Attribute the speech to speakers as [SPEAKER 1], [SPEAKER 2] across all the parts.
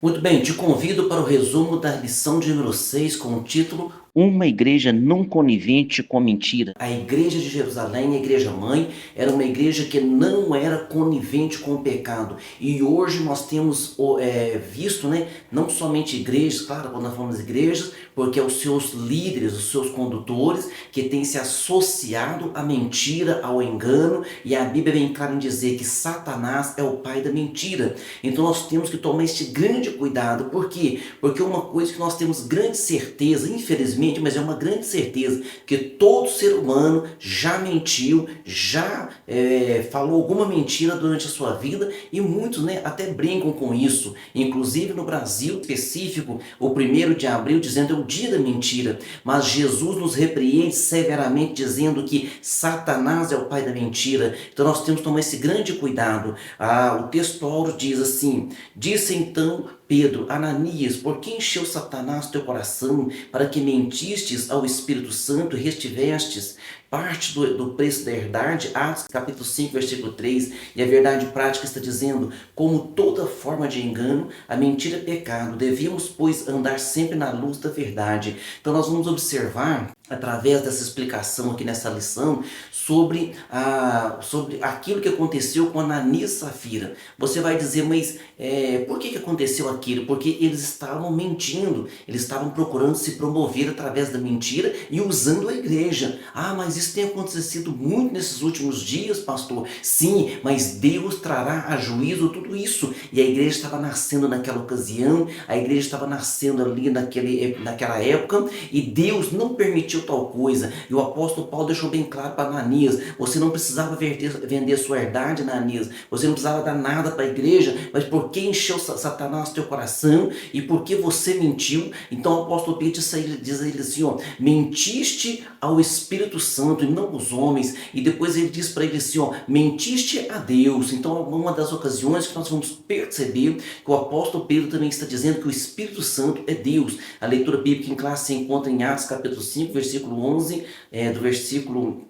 [SPEAKER 1] Muito bem, te convido para o resumo da lição de número 6 com o título Uma igreja não conivente com a mentira. A igreja de Jerusalém, a igreja mãe, era uma igreja que não era conivente com o pecado. E hoje nós temos visto, né, não somente igrejas, claro, quando nós falamos de igrejas, porque é os seus líderes, os seus condutores, que têm se associado à mentira, ao engano, e a Bíblia vem clara em dizer que Satanás é o pai da mentira. Então nós temos que tomar este grande cuidado. Por quê? Porque uma coisa que nós temos grande certeza, infelizmente, mas é uma grande certeza, que todo ser humano já mentiu, já falou alguma mentira durante a sua vida, e muitos, né, até brincam com isso. Inclusive no Brasil específico, o 1º de abril dizendo é o dia da mentira, mas Jesus nos repreende severamente dizendo que Satanás é o pai da mentira. Então nós temos que tomar esse grande cuidado. O texto áureo diz assim: disse então Pedro, Ananias, por que encheu Satanás teu coração, para que mentistes ao Espírito Santo e restivestes parte do preço da herdade? Atos capítulo 5, versículo 3. E a verdade prática está dizendo: como toda forma de engano, a mentira é pecado, devíamos, pois, andar sempre na luz da verdade. Então nós vamos observar, através dessa explicação aqui nessa lição, sobre aquilo que aconteceu com Ananias e Safira. Você vai dizer, mas por que aconteceu aquilo? Porque eles estavam mentindo, eles estavam procurando se promover através da mentira e usando a igreja. Mas isso tem acontecido muito nesses últimos dias, pastor. Sim, mas Deus trará a juízo tudo isso. E a igreja estava nascendo naquela ocasião, a igreja estava nascendo ali naquela época, e Deus não permitiu tal coisa. E o apóstolo Paulo deixou bem claro para Ananias: você não precisava vender sua herdade, Ananias, você não precisava dar nada para a igreja, mas porque encheu Satanás teu coração e porque você mentiu. Então o apóstolo Pedro diz a ele assim: mentiste ao Espírito Santo e não aos homens. E depois ele diz para ele assim: mentiste a Deus. Então uma das ocasiões que nós vamos perceber que o apóstolo Pedro também está dizendo que o Espírito Santo é Deus. A leitura bíblica em classe se encontra em Atos capítulo 5, versículo 11, do versículo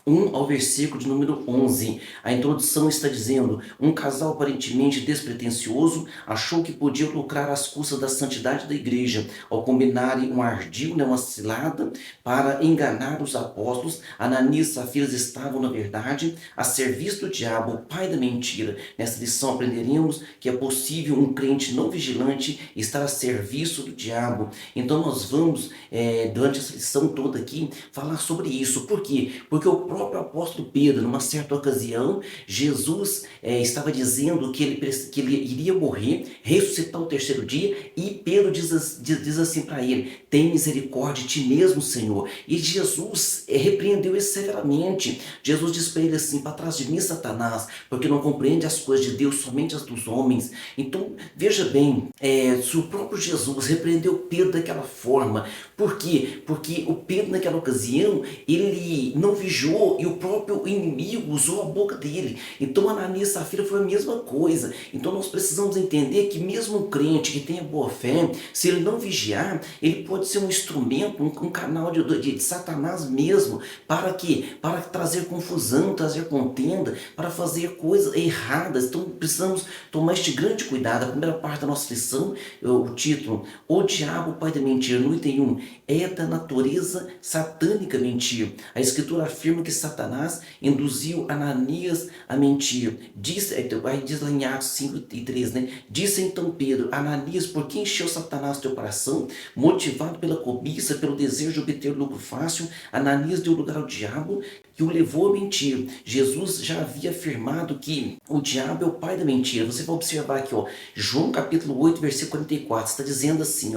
[SPEAKER 1] 1 ao versículo de número 11. A introdução está dizendo: um casal aparentemente despretensioso achou que podia lucrar às custas da santidade da igreja, ao combinarem um ardil, uma cilada, para enganar os apóstolos. Ananias e Safira estavam, na verdade, a serviço do diabo, o pai da mentira. Nessa lição aprenderemos que é possível um crente não vigilante estar a serviço do diabo. Então nós vamos, durante essa lição toda aqui, falar sobre isso. Por quê? Porque o próprio apóstolo Pedro, numa certa ocasião, Jesus estava dizendo que ele iria morrer, ressuscitar o terceiro dia, e Pedro diz assim para ele: tem misericórdia de ti mesmo, Senhor. E Jesus repreendeu ele severamente. Jesus diz para ele assim: para trás de mim, Satanás, porque não compreende as coisas de Deus, somente as dos homens. Então veja bem, se o próprio Jesus repreendeu Pedro daquela forma, por quê? Porque o Pedro naquela ocasião, ele não vigiou, e o próprio inimigo usou a boca dele. Então Ananias e Safira foi a mesma coisa. Então nós precisamos entender que mesmo um crente que tenha boa fé, se ele não vigiar, ele pode ser um instrumento, um canal de Satanás mesmo, para quê? Para trazer confusão, trazer contenda, para fazer coisas erradas. Então precisamos tomar este grande cuidado. A primeira parte da nossa lição, o título: o diabo, o pai da mentira. No item 1, é da natureza satânica mentir. A escritura afirma que Satanás induziu Ananias a mentir. Aí diz lá em Atos 5 e 3, né? Disse então Pedro: Ananias, por que encheu Satanás teu coração? Motivado pela cobiça, pelo desejo de obter lucro fácil, Ananias deu lugar ao diabo, que o levou a mentir. Jesus já havia afirmado que o diabo é o pai da mentira. Você vai observar aqui, João capítulo 8, versículo 44, está dizendo assim: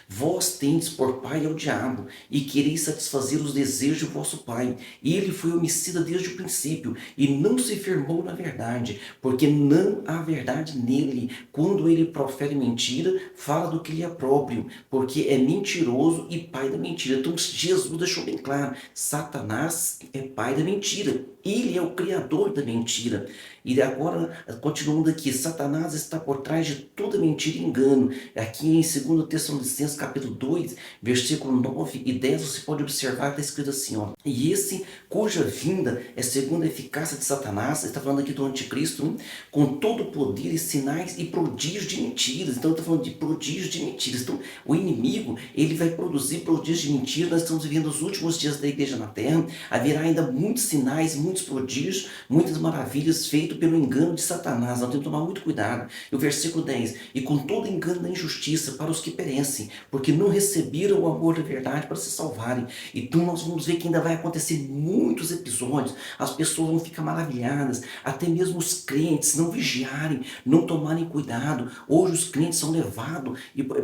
[SPEAKER 1] vós tendes por pai ao diabo, e quereis satisfazer os desejos do vosso pai. Ele foi homicida desde o princípio, e não se firmou na verdade, porque não há verdade nele. Quando ele profere mentira, fala do que lhe é próprio, porque é mentiroso e pai da mentira. Então Jesus deixou bem claro: Satanás é pai da mentira. Ele é o criador da mentira. E agora, continuando aqui, Satanás está por trás de toda mentira e engano. Aqui em 2 Tessalonicenses capítulo 2, versículo 9 e 10, você pode observar que está escrito assim, ó. E esse cuja vinda é segundo a eficácia de Satanás, está falando aqui do anticristo, né? Com todo o poder e sinais e prodígios de mentiras. Então está falando de prodígios de mentiras. Então o inimigo, ele vai produzir prodígios de mentiras. Nós estamos vivendo os últimos dias da igreja na terra. Haverá ainda muitos sinais, muitos prodígios, muitas maravilhas feitas pelo engano de Satanás. Nós temos que tomar muito cuidado. E o versículo 10, e com todo engano da injustiça para os que perecem, porque não receberam o amor da verdade para se salvarem. Então nós vamos ver que ainda vai acontecer muitos episódios, as pessoas vão ficar maravilhadas, até mesmo os crentes não vigiarem, não tomarem cuidado. Hoje os crentes são levados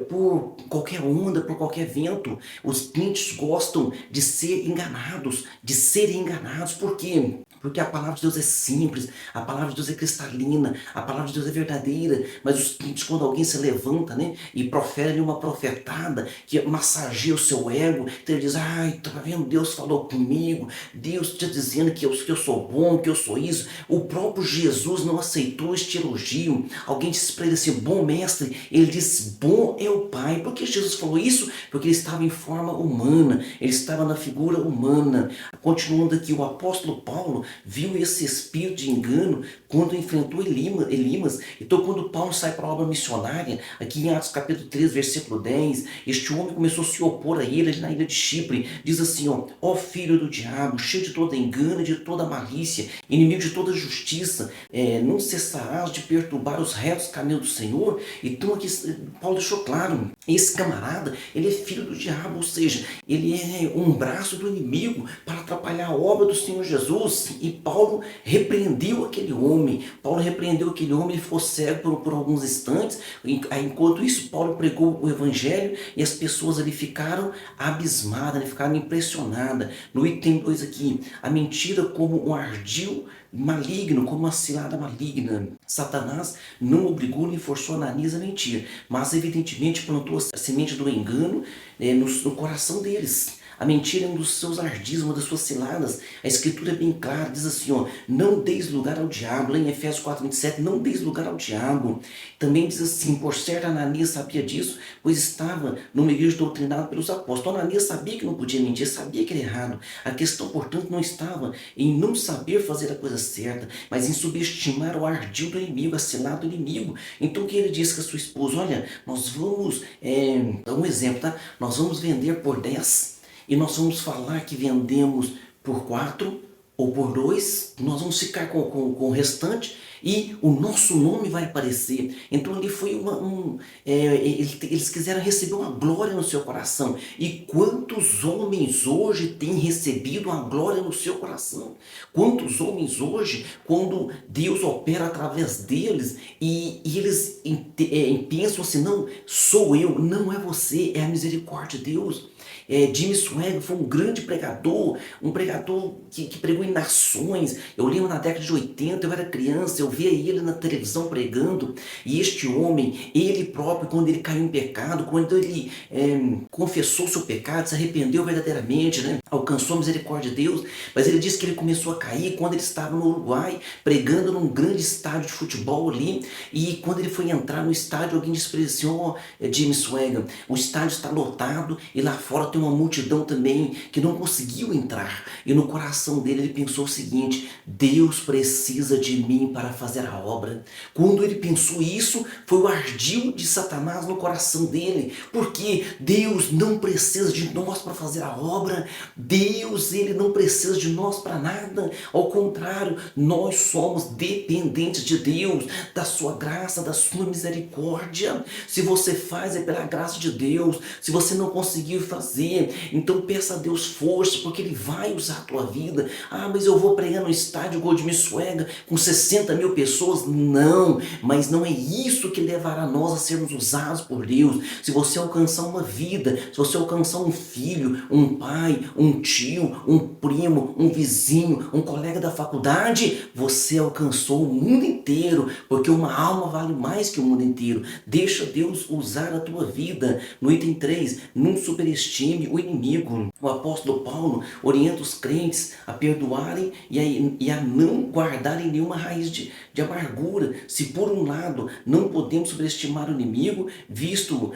[SPEAKER 1] por qualquer onda, por qualquer vento. Os crentes gostam de ser enganados, de serem enganados. Por quê? Porque a palavra de Deus é simples, a palavra de Deus é cristalina, a palavra de Deus é verdadeira, mas os crentes, quando alguém se levanta, né, e profere uma profetada que massageia o seu ego, então ele diz, ai, tá vendo, Deus falou comigo, Deus está dizendo que eu sou bom, que eu sou isso. O próprio Jesus não aceitou este elogio. Alguém disse para ele assim, bom mestre, ele disse, bom é o Pai. Por que Jesus falou isso? Porque ele estava em forma humana, ele estava na figura humana. Continuando aqui, o apóstolo Paulo viu esse espírito de engano quando enfrentou Elimas. Então quando Paulo sai para a obra missionária, aqui em Atos capítulo 3, versículo 10, este homem começou a se opor a ele na ilha de Chipre. Diz assim, ó filho do diabo, cheio de toda engano e de toda malícia, inimigo de toda justiça, não cessarás de perturbar os retos caminhos do Senhor. Então aqui Paulo deixou claro, esse camarada, ele é filho do diabo, ou seja, ele é um braço do inimigo para atrapalhar a obra do Senhor Jesus. E Paulo repreendeu aquele homem, ele ficou cego por alguns instantes. Enquanto isso, Paulo pregou o evangelho e as pessoas ali ficaram abismadas, né? Ficaram impressionadas. No item 2 aqui, a mentira como um ardil maligno, como uma cilada maligna. Satanás não obrigou nem forçou Ananias a mentir, mas evidentemente plantou a semente do engano no coração deles. A mentira é um dos seus ardis, uma das suas ciladas. A escritura é bem clara, diz assim, não deis lugar ao diabo. Lá em Efésios 4:27, não deis lugar ao diabo. Também diz assim, por certo Ananias sabia disso, pois estava numa igreja doutrinada pelos apóstolos. Ananias sabia que não podia mentir, sabia que era errado. A questão, portanto, não estava em não saber fazer a coisa certa, mas em subestimar o ardil do inimigo, a cilada do inimigo. Então o que ele disse com a sua esposa? Olha, nós vamos, dar um exemplo, tá? Nós vamos vender por 10 e nós vamos falar que vendemos por 4 ou por 2, nós vamos ficar com o restante e o nosso nome vai aparecer. Então ali foi eles quiseram receber uma glória no seu coração. E quantos homens hoje têm recebido uma glória no seu coração? Quantos homens hoje, quando Deus opera através deles e eles pensam assim, não, sou eu, não é você, é a misericórdia de Deus. Jimmy Swaggart foi um grande pregador, um pregador que pregou em nações. Eu lembro na década de 80, eu era criança, eu via ele na televisão pregando, e este homem, ele próprio, quando ele caiu em pecado, quando ele confessou seu pecado, se arrependeu verdadeiramente, né? Alcançou a misericórdia de Deus, mas ele disse que ele começou a cair quando ele estava no Uruguai, pregando num grande estádio de futebol ali, e quando ele foi entrar no estádio, alguém disse para ele assim, Jimmy Swaggart, o estádio está lotado e lá fora tem uma multidão também que não conseguiu entrar. E no coração dele ele pensou o seguinte, Deus precisa de mim para fazer a obra. Quando ele pensou isso, foi o ardil de Satanás no coração dele, porque Deus não precisa de nós para fazer a obra. Deus, ele não precisa de nós para nada, ao contrário, nós somos dependentes de Deus, da sua graça, da sua misericórdia. Se você faz, é pela graça de Deus. Se você não conseguiu fazer, então peça a Deus força, porque Ele vai usar a tua vida. Mas eu vou pregar no estádio Jimmy Swaggart com 60 mil pessoas. Não, mas não é isso que levará nós a sermos usados por Deus. Se você alcançar uma vida, se você alcançar um filho, um pai, um tio, um primo, um vizinho, um colega da faculdade, você alcançou o mundo inteiro, porque uma alma vale mais que o mundo inteiro. Deixa Deus usar a tua vida. No item 3, não superestime o inimigo. O apóstolo Paulo orienta os crentes a perdoarem e a não guardarem nenhuma raiz de de amargura. Se por um lado não podemos subestimar o inimigo, visto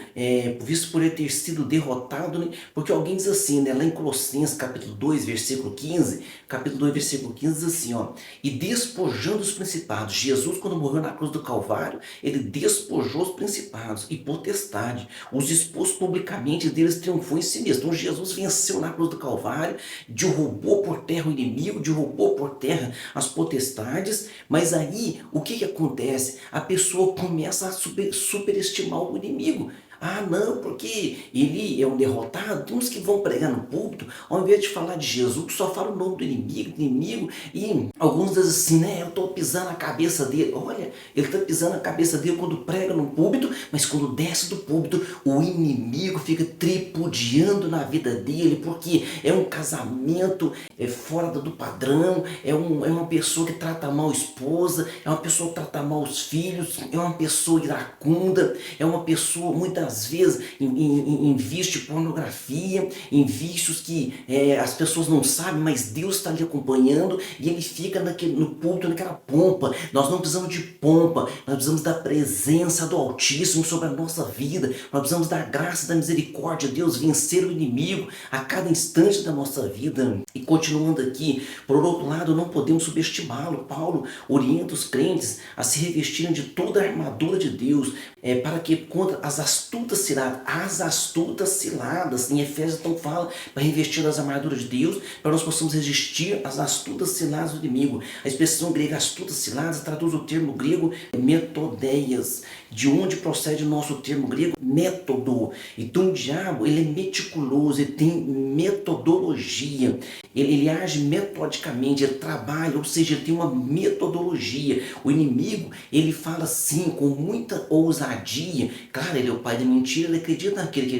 [SPEAKER 1] por ele ter sido derrotado, né? Porque alguém diz assim, né? Lá em Colossenses capítulo 2, versículo 15, capítulo 2, versículo 15 diz assim, ó, e despojando os principados. Jesus, quando morreu na cruz do Calvário, ele despojou os principados e potestade, os expôs publicamente, deles triunfou em si mesmo. Então Jesus venceu na cruz do Calvário, derrubou por terra o inimigo, derrubou por terra as potestades, mas aí o que acontece? A pessoa começa a superestimar o inimigo. Ah, não, porque ele é um derrotado. Tem uns que vão pregar no púlpito, ao invés de falar de Jesus, só fala o nome do inimigo, e alguns dizem assim, né, eu estou pisando na cabeça dele. Olha, ele está pisando na cabeça dele quando prega no púlpito, mas quando desce do púlpito, o inimigo fica tripudiando na vida dele, porque é um casamento fora do padrão, é uma pessoa que trata mal a esposa, é uma pessoa que trata mal os filhos, é uma pessoa iracunda, é uma pessoa muitas vezes investe em pornografia, em vícios que as pessoas não sabem, mas Deus está ali acompanhando, e ele fica no púlpito, naquela pompa. Nós não precisamos de pompa, nós precisamos da presença do Altíssimo sobre a nossa vida, nós precisamos da graça, da misericórdia de Deus, vencer o inimigo a cada instante da nossa vida. E continuando aqui, por outro lado, não podemos subestimá-lo. Paulo orienta os crentes a se revestirem de toda a armadura de Deus, para que contra as astutas ciladas, em Efésios então fala para revestir das armaduras de Deus, para nós possamos resistir às astutas ciladas do inimigo. A expressão grega astutas ciladas traduz o termo grego metodeias, de onde procede o nosso termo grego método. Então o diabo, ele é meticuloso, ele tem metodologia, ele age metodicamente, ele trabalha, ou seja, ele tem uma metodologia. O inimigo, ele fala assim com muita ousadia. Claro, ele é o pai da mentira, ele acredita naquilo que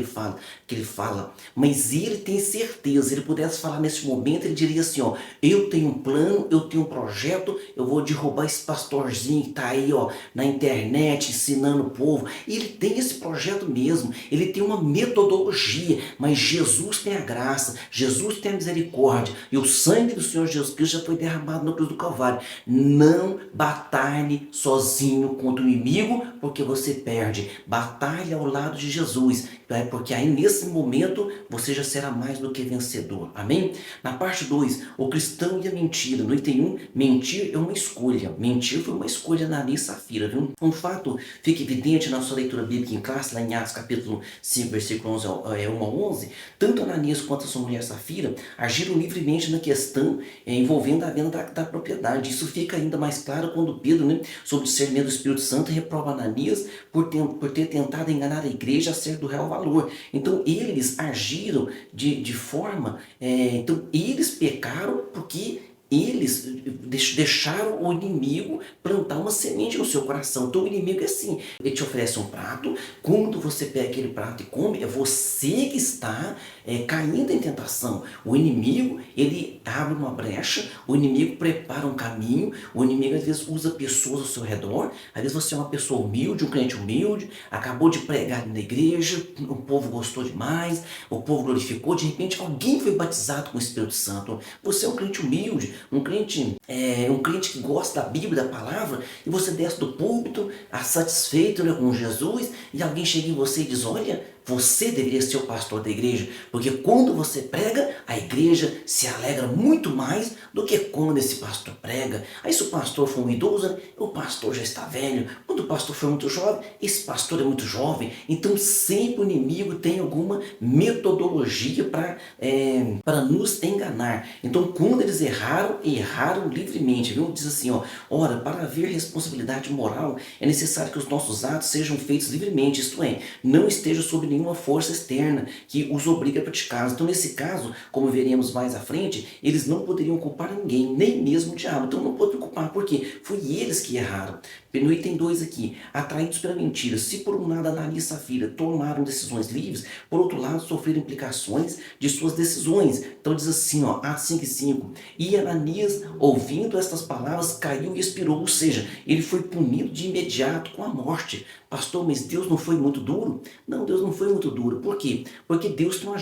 [SPEAKER 1] ele fala, mas ele tem certeza. Ele pudesse falar nesse momento, ele diria assim, ó, eu tenho um plano, eu tenho um projeto, eu vou derrubar esse pastorzinho que está aí, ó, na internet ensinando o povo. E ele tem esse projeto mesmo, ele tem uma metodologia, mas Jesus tem a graça, Jesus tem a misericórdia, e o sangue do Senhor Jesus Cristo já foi derramado na cruz do Calvário. Não batalhe sozinho contra o inimigo, porque você perde. Batalhe ao lado de Jesus, porque aí nesse momento você já será mais do que vencedor. Amém? Na parte 2, o cristão e a mentira. No item 1, mentir é uma escolha. Mentir foi uma escolha na Ananias e Safira, viu? Um fato fica evidente na sua leitura bíblica em classe, lá em Atos capítulo 5, versículo 1 a 11. Tanto Ananias quanto a sua mulher Safira agiram livremente na questão envolvendo a venda da propriedade. Isso fica ainda mais claro quando Pedro, né, sob o discernimento do Espírito Santo, reprova Ananias por ter tentado enganar a igreja acerca do real valor. Então eles agiram de forma, então eles pecaram porque eles deixaram o inimigo plantar uma semente no seu coração. Então o inimigo é assim, ele te oferece um prato, quando você pega aquele prato e come, é você que está caindo em tentação. O inimigo, ele abre uma brecha, o inimigo prepara um caminho, o inimigo às vezes usa pessoas ao seu redor, às vezes você é uma pessoa humilde, um crente humilde, acabou de pregar na igreja, o povo gostou demais, o povo glorificou, de repente alguém foi batizado com o Espírito Santo. Você é um crente humilde, um crente que gosta da Bíblia, da palavra, e você desce do púlpito, satisfeito, né, com Jesus, e alguém chega em você e diz, olha, você deveria ser o pastor da igreja, porque quando você prega, a igreja se alegra muito mais do que quando esse pastor prega. Aí se o pastor for um idoso, o pastor já está velho. Quando o pastor for muito jovem, esse pastor é muito jovem. Então sempre o inimigo tem alguma metodologia para nos enganar. Então quando eles erraram livremente, viu? Diz assim, ó, ora, para haver responsabilidade moral, é necessário que os nossos atos sejam feitos livremente, isto é, não estejam sob nenhuma força externa que os obriga a praticar. Então nesse caso, como veremos mais à frente, eles não poderiam culpar ninguém, nem mesmo o diabo. Então não poderiam culpar, porque foi eles que erraram. No item 2 aqui, atraídos pela mentira, se por um lado Ananias e Safira tomaram decisões livres, por outro lado sofreram implicações de suas decisões. Então diz assim, ó, Atos 5:5, e Ananias, ouvindo estas palavras, caiu e expirou, ou seja, ele foi punido de imediato com a morte. Pastor, mas Deus não foi muito duro? Não, Deus não foi muito duro. Por quê? Porque Deus tem uma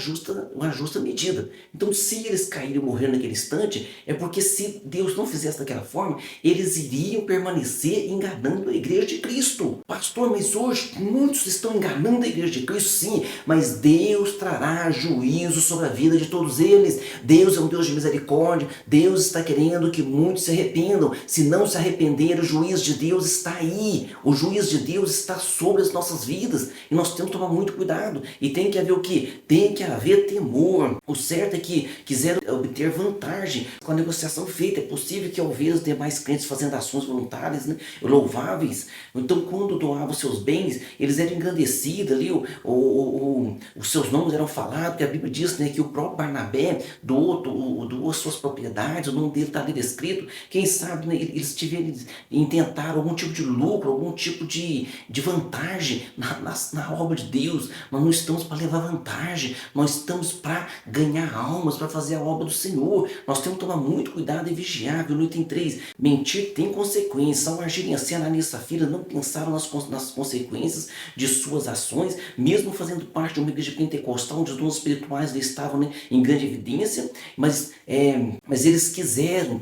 [SPEAKER 1] justa medida. Então, se eles caírem e morreram naquele instante, é porque se Deus não fizesse daquela forma, eles iriam permanecer enganando a igreja de Cristo. Pastor, mas hoje muitos estão enganando a igreja de Cristo, sim, mas Deus trará juízo sobre a vida de todos eles. Deus é um Deus de misericórdia. Deus está querendo que muitos se arrependam. Se não se arrependerem, o juízo de Deus está aí. O juízo de Deus está sobre as nossas vidas. E nós temos que tomar muito cuidado. E tem que haver o quê? Tem que haver temor. O certo é que quiseram obter vantagem com a negociação feita. É possível que ao ver os demais crentes fazendo ações voluntárias, né, louváveis, então quando doavam seus bens, eles eram engrandecidos ali, os seus nomes eram falados, porque a Bíblia diz, né, que o próprio Barnabé doou suas propriedades, o nome dele está ali descrito. Quem sabe, né, eles intentaram algum tipo de lucro, algum tipo de vantagem na obra de Deus. Nós não estamos para levar vantagem, nós estamos para ganhar almas, para fazer a obra do Senhor. Nós temos que tomar muito cuidado e vigiar. No item 3, mentir tem consequências. Ao agirem assim, Ananias e Safira não pensaram nas consequências de suas ações, mesmo fazendo parte de uma igreja pentecostal, onde os dons espirituais estavam, né, em grande evidência, mas eles quiseram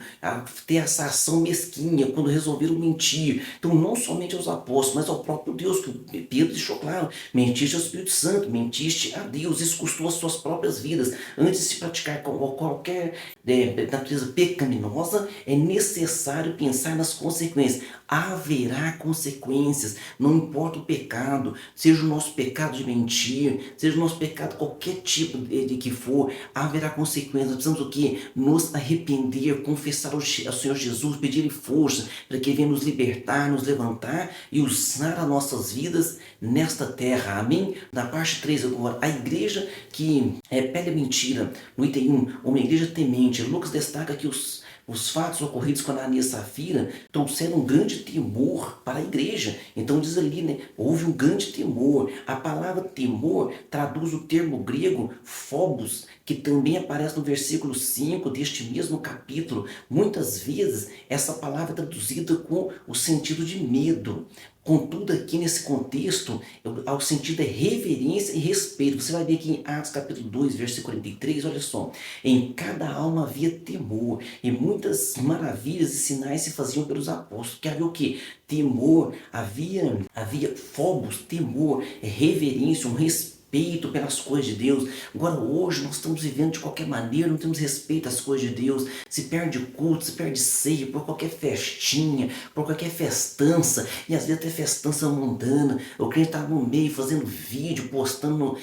[SPEAKER 1] ter essa ação mesquinha quando resolveram mentir. Então, não somente aos apóstolos, mas ao próprio Deus, que Pedro deixou claro: mentiste ao Espírito Santo, mentiste a Deus, isso custou as suas próprias vidas. Antes de se praticar qualquer natureza pecaminosa, é necessário pensar nas consequências. Haverá consequências, não importa o pecado, seja o nosso pecado de mentir, seja o nosso pecado qualquer tipo de que for, haverá consequências. Nós precisamos o quê? Nos arrepender, confessar ao Senhor Jesus, pedir força para que Ele venha nos libertar, nos levantar e usar as nossas vidas nesta terra. Amém? Na parte 3 agora, a igreja que pega mentira. No item 1, uma igreja temente. Lucas destaca que os fatos ocorridos com Ananias e Safira trouxeram um grande temor para a igreja. Então diz ali, né? Houve um grande temor. A palavra temor traduz o termo grego phobos, que também aparece no versículo 5 deste mesmo capítulo. Muitas vezes essa palavra é traduzida com o sentido de medo. Contudo, aqui nesse contexto, o sentido é reverência e respeito. Você vai ver aqui em Atos capítulo 2, versículo 43, olha só. Em cada alma havia temor, e muitas maravilhas e sinais se faziam pelos apóstolos. Que havia o quê? Temor, havia phobos, temor, reverência, um respeito pelas coisas de Deus. Agora hoje nós estamos vivendo de qualquer maneira, não temos respeito às coisas de Deus, se perde culto, se perde ceia por qualquer festinha, por qualquer festança, e às vezes até festança mundana. O crente está no meio fazendo vídeo, postando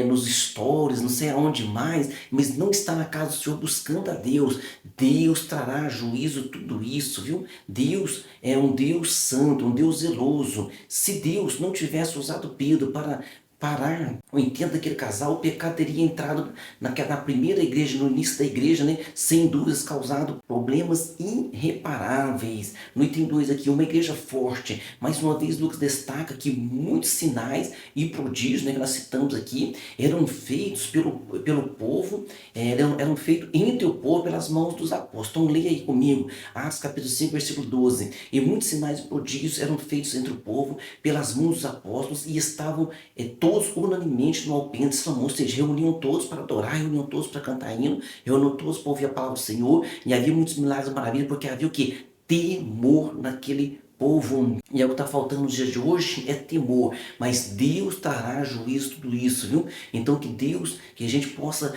[SPEAKER 1] nos stories, não sei aonde mais, mas não está na casa do Senhor buscando a Deus. Deus trará juízo tudo isso, viu? Deus é um Deus santo, um Deus zeloso. Se Deus não tivesse usado Pedro para parar o intento daquele casal, o pecado teria entrado na primeira igreja, no início da igreja, né? Sem dúvidas causado problemas irreparáveis. No item 2 aqui, uma igreja forte. Mais uma vez, Lucas destaca que muitos sinais e prodígios, né, que nós citamos aqui, eram feitos pelo povo, eram feitos entre o povo pelas mãos dos apóstolos. Então leia aí comigo, Atos capítulo 5, versículo 12. E muitos sinais e prodígios eram feitos entre o povo pelas mãos dos apóstolos, e estavam todos unanimemente no alpendre de Salomão, ou seja, reuniam todos para adorar, reuniam todos para cantar hino, reuniam todos para ouvir a palavra do Senhor, e havia muitos milagres e maravilhas, porque havia o que? Temor naquele povo. E é o que está faltando nos dias de hoje, é temor, mas Deus trará juízo tudo isso, viu? Então que a gente possa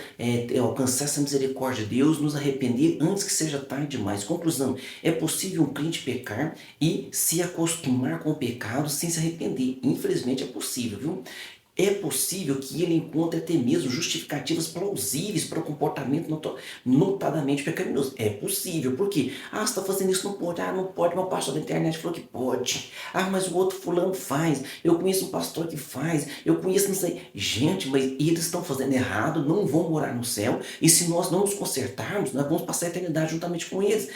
[SPEAKER 1] alcançar essa misericórdia de Deus, nos arrepender antes que seja tarde demais. Conclusão, é possível um crente pecar e se acostumar com o pecado sem se arrepender. Infelizmente é possível, viu? É possível que ele encontre até mesmo justificativas plausíveis para o comportamento notadamente pecaminoso. É possível. Por quê? Você está fazendo isso, não pode. Não pode. Meu pastor da internet falou que pode. Mas o outro fulano faz. Eu conheço um pastor que faz. Eu conheço, não sei. Gente, mas eles estão fazendo errado, não vão morar no céu. E se nós não nos consertarmos, nós vamos passar a eternidade juntamente com eles.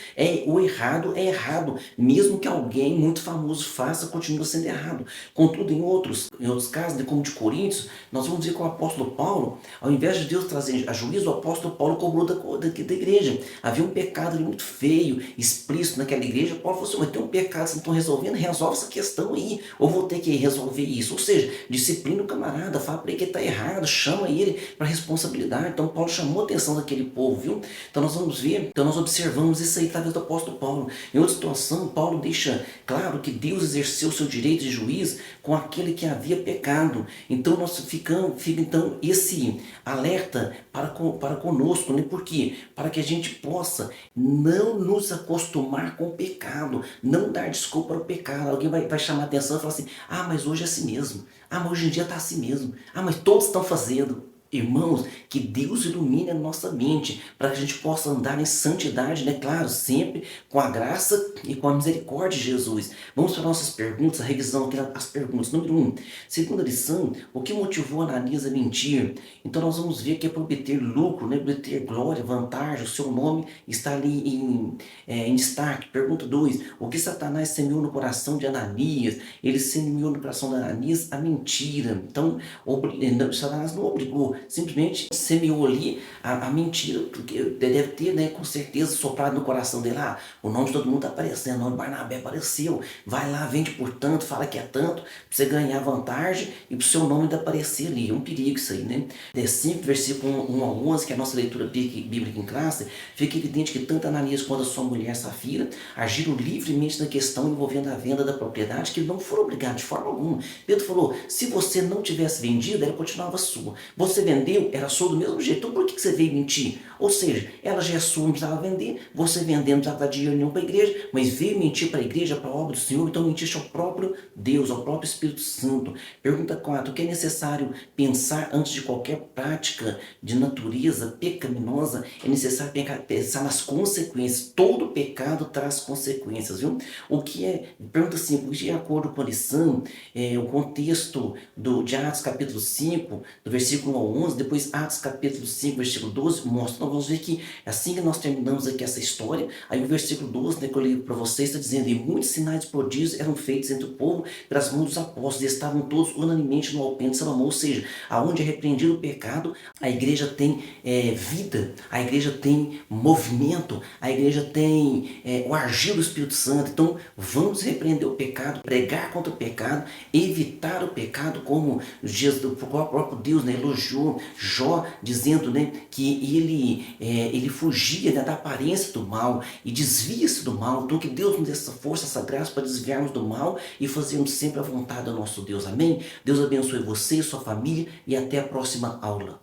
[SPEAKER 1] O errado é errado. Mesmo que alguém muito famoso faça, continua sendo errado. Contudo, em outros casos, como de Coríntios, Coríntios, nós vamos ver que o apóstolo Paulo, ao invés de Deus trazer a juízo, o apóstolo Paulo cobrou da igreja. Havia um pecado ali muito feio, explícito naquela igreja. Paulo falou assim: mas tem um pecado, vocês não estão resolvendo, resolve essa questão aí, ou vou ter que resolver isso. Ou seja, disciplina o camarada, fala para ele que ele está errado, chama ele para responsabilidade. Então Paulo chamou a atenção daquele povo, viu? Então nós vamos ver, então nós observamos isso aí através do apóstolo Paulo. Em outra situação, Paulo deixa claro que Deus exerceu o seu direito de juiz com aquele que havia pecado. Então nós fica então esse alerta para conosco, né? Por quê? Para que a gente possa não nos acostumar com o pecado, não dar desculpa para o pecado. Alguém vai chamar a atenção e falar assim: ah, mas hoje é assim mesmo. Ah, mas hoje em dia está assim mesmo. Ah, mas todos estão fazendo. Irmãos, que Deus ilumine a nossa mente para que a gente possa andar em santidade, né? Claro, sempre com a graça e com a misericórdia de Jesus. Vamos para nossas perguntas, a revisão aqui as perguntas. Número 1, segunda lição: o que motivou Ananias a mentir? Então nós vamos ver que é para obter lucro, né? Para obter glória, vantagem, o seu nome está ali em destaque. Pergunta 2, o que Satanás semeou no coração de Ananias? Ele semeou no coração de Ananias a mentira. Então, Satanás não obrigou, simplesmente semeou ali a mentira, porque deve ter, né, com certeza soprado no coração dele: ah, o nome de todo mundo está aparecendo, o nome de Barnabé apareceu, vai lá, vende por tanto, fala que é tanto, para você ganhar vantagem e para o seu nome ainda aparecer ali. É um perigo isso aí, né? É 5, versículo 1 ao 11, que é a nossa leitura bíblica em classe, fica evidente que tanto Ananias quanto a sua mulher Safira agiram livremente na questão envolvendo a venda da propriedade, que não foram obrigados de forma alguma. Pedro falou: se você não tivesse vendido, ela continuava sua. Você vendeu, era sua do mesmo jeito. Então por que você veio mentir? Ou seja, ela já é sua, não precisava vender, você vendendo, não precisava dar dinheiro nenhum para a igreja, mas veio mentir para a igreja, para a obra do Senhor. Então mentiste ao próprio Deus, ao próprio Espírito Santo. Pergunta 4, o que é necessário pensar antes de qualquer prática de natureza pecaminosa? É necessário pensar nas consequências. Todo pecado traz consequências, viu? O que é, pergunta 5, de acordo com a lição, o contexto de Atos capítulo 5, do versículo 1 ao 11, depois Atos capítulo 5, versículo 12, mostra. Nós vamos ver que assim que nós terminamos aqui essa história, aí o versículo 12, né, que eu li para vocês, está dizendo: e muitos sinais e prodígios eram feitos entre o povo pelas mãos dos apóstolos, e estavam todos unanimemente no alpendre de Salomão. Ou seja, aonde é repreendido o pecado, a igreja tem vida, a igreja tem movimento, a igreja tem o agir do Espírito Santo. Então vamos repreender o pecado, pregar contra o pecado, evitar o pecado, como o próprio Deus, né, elogiou Jó, dizendo, né, que ele fugia, né, da aparência do mal e desvia-se do mal. Então que Deus nos dê essa força, essa graça para desviarmos do mal e fazermos sempre a vontade do nosso Deus. Amém? Deus abençoe você e sua família e até a próxima aula.